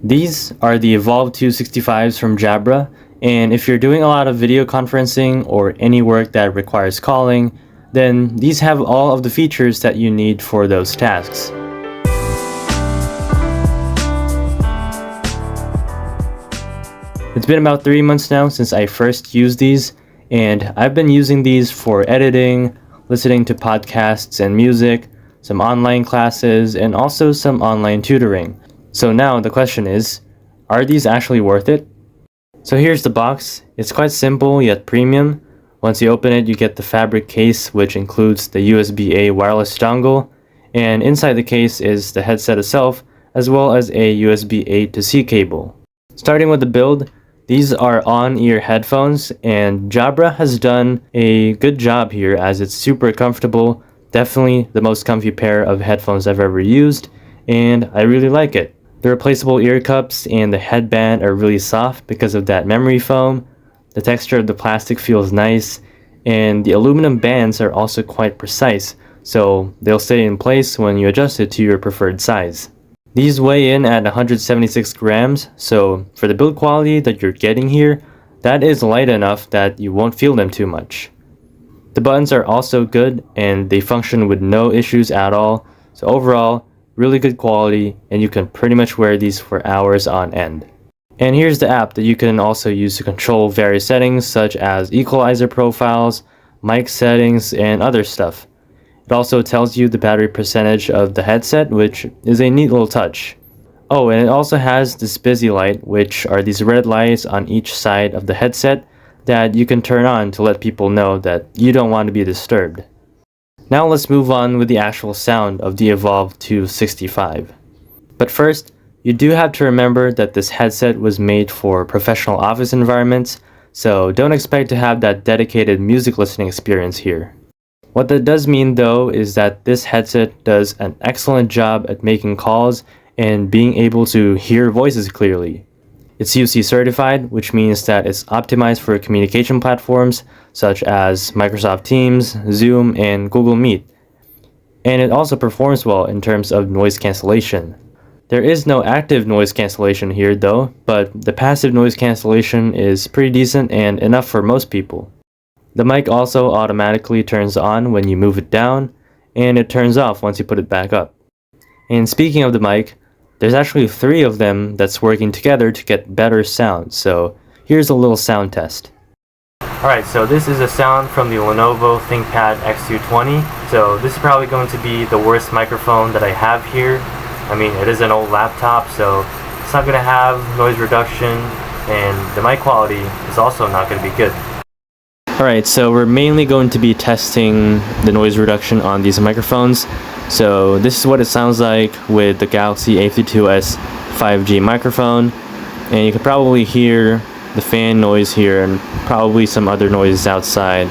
These are the Evolve2 65s from Jabra, and if you're doing a lot of video conferencing or any work that requires calling, then these have all of the features that you need for those tasks. It's been about 3 months now since I first used these, and I've been using these for editing, listening to podcasts and music, some online classes, and also some online tutoring. So now the question is, are these actually worth it? So here's the box. It's quite simple yet premium. Once you open it, you get the fabric case, which includes the USB-A wireless dongle, and inside the case is the headset itself, as well as a USB-A to C cable. Starting with the build, these are on-ear headphones, and Jabra has done a good job here as it's super comfortable, definitely the most comfy pair of headphones I've ever used, and I really like it. The replaceable ear cups and the headband are really soft because of that memory foam. The texture of the plastic feels nice, and the aluminum bands are also quite precise, so they'll stay in place when you adjust it to your preferred size. These weigh in at 176 grams, so for the build quality that you're getting here, that is light enough that you won't feel them too much. The buttons are also good, and they function with no issues at all, so overall, really good quality, and you can pretty much wear these for hours on end. And here's the app that you can also use to control various settings such as equalizer profiles, mic settings, and other stuff. It also tells you the battery percentage of the headset, which is a neat little touch. Oh, and it also has this busy light, which are these red lights on each side of the headset that you can turn on to let people know that you don't want to be disturbed. Now let's move on with the actual sound of the Evolve2 65. But first, you do have to remember that this headset was made for professional office environments, so don't expect to have that dedicated music listening experience here. What that does mean though is that this headset does an excellent job at making calls and being able to hear voices clearly. It's UC certified, which means that it's optimized for communication platforms such as Microsoft Teams, Zoom, and Google Meet. And it also performs well in terms of noise cancellation. There is no active noise cancellation here though, but the passive noise cancellation is pretty decent and enough for most people. The mic also automatically turns on when you move it down, and it turns off once you put it back up. And speaking of the mic, there's actually 3 of them that's working together to get better sound, so here's a little sound test. Alright, so this is a sound from the Lenovo ThinkPad X220. So this is probably going to be the worst microphone that I have here. I mean, it is an old laptop, so it's not going to have noise reduction, and the mic quality is also not going to be good. Alright, so we're mainly going to be testing the noise reduction on these microphones. So this is what it sounds like with the Galaxy A52s 5G microphone, and you can probably hear the fan noise here and probably some other noises outside.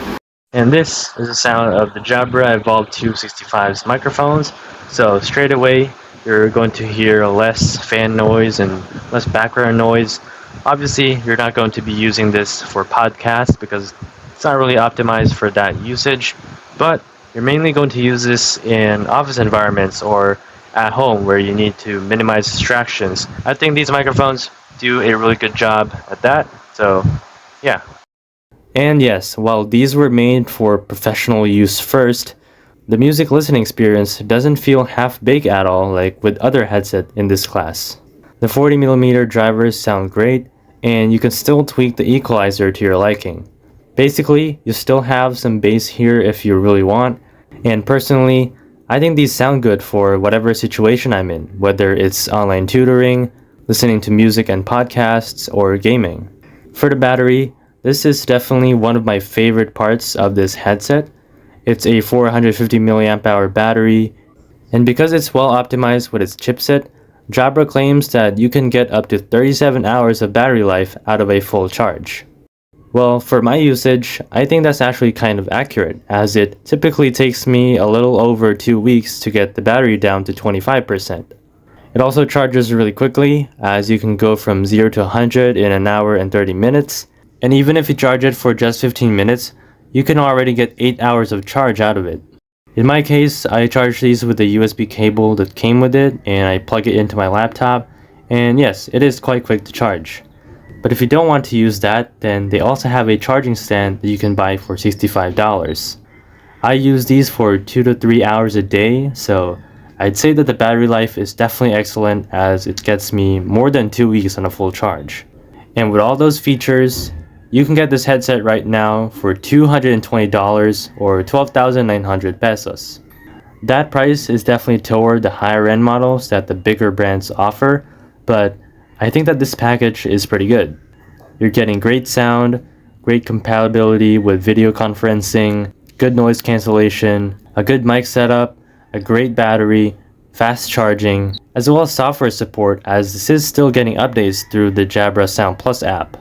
And this is the sound of the Jabra Evolve2 65's microphones. So straight away you're going to hear less fan noise and less background noise. Obviously you're not going to be using this for podcasts because it's not really optimized for that usage, but you're mainly going to use this in office environments or at home where you need to minimize distractions. I think these microphones do a really good job at that, so yeah. And yes, while these were made for professional use first, the music listening experience doesn't feel half-baked at all like with other headsets in this class. The 40mm drivers sound great, and you can still tweak the equalizer to your liking. Basically, you still have some bass here if you really want, and personally, I think these sound good for whatever situation I'm in, whether it's online tutoring, listening to music and podcasts, or gaming. For the battery, this is definitely one of my favorite parts of this headset. It's a 450 mAh battery, and because it's well optimized with its chipset, Jabra claims that you can get up to 37 hours of battery life out of a full charge. Well, for my usage, I think that's actually kind of accurate, as it typically takes me a little over 2 weeks to get the battery down to 25%. It also charges really quickly, as you can go from 0 to 100 in an hour and 30 minutes, and even if you charge it for just 15 minutes, you can already get 8 hours of charge out of it. In my case, I charge these with the USB cable that came with it, and I plug it into my laptop, And yes, it is quite quick to charge. But if you don't want to use that, then they also have a charging stand that you can buy for $65. I use these for 2 to 3 hours a day, so I'd say that the battery life is definitely excellent as it gets me more than 2 weeks on a full charge. And with all those features, you can get this headset right now for $220 or 12,900 pesos. That price is definitely toward the higher end models that the bigger brands offer, but I think that this package is pretty good. You're getting great sound, great compatibility with video conferencing, good noise cancellation, a good mic setup, a great battery, fast charging, as well as software support as this is still getting updates through the Jabra Sound Plus app.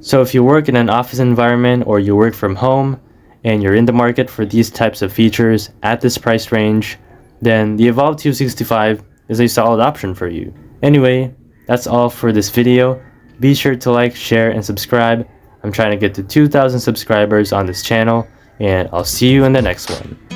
So if you work in an office environment or you work from home and you're in the market for these types of features at this price range, then the Evolve 265 is a solid option for you. Anyway, that's all for this video. Be sure to like, share, and subscribe. I'm trying to get to 2,000 subscribers on this channel, and I'll see you in the next one.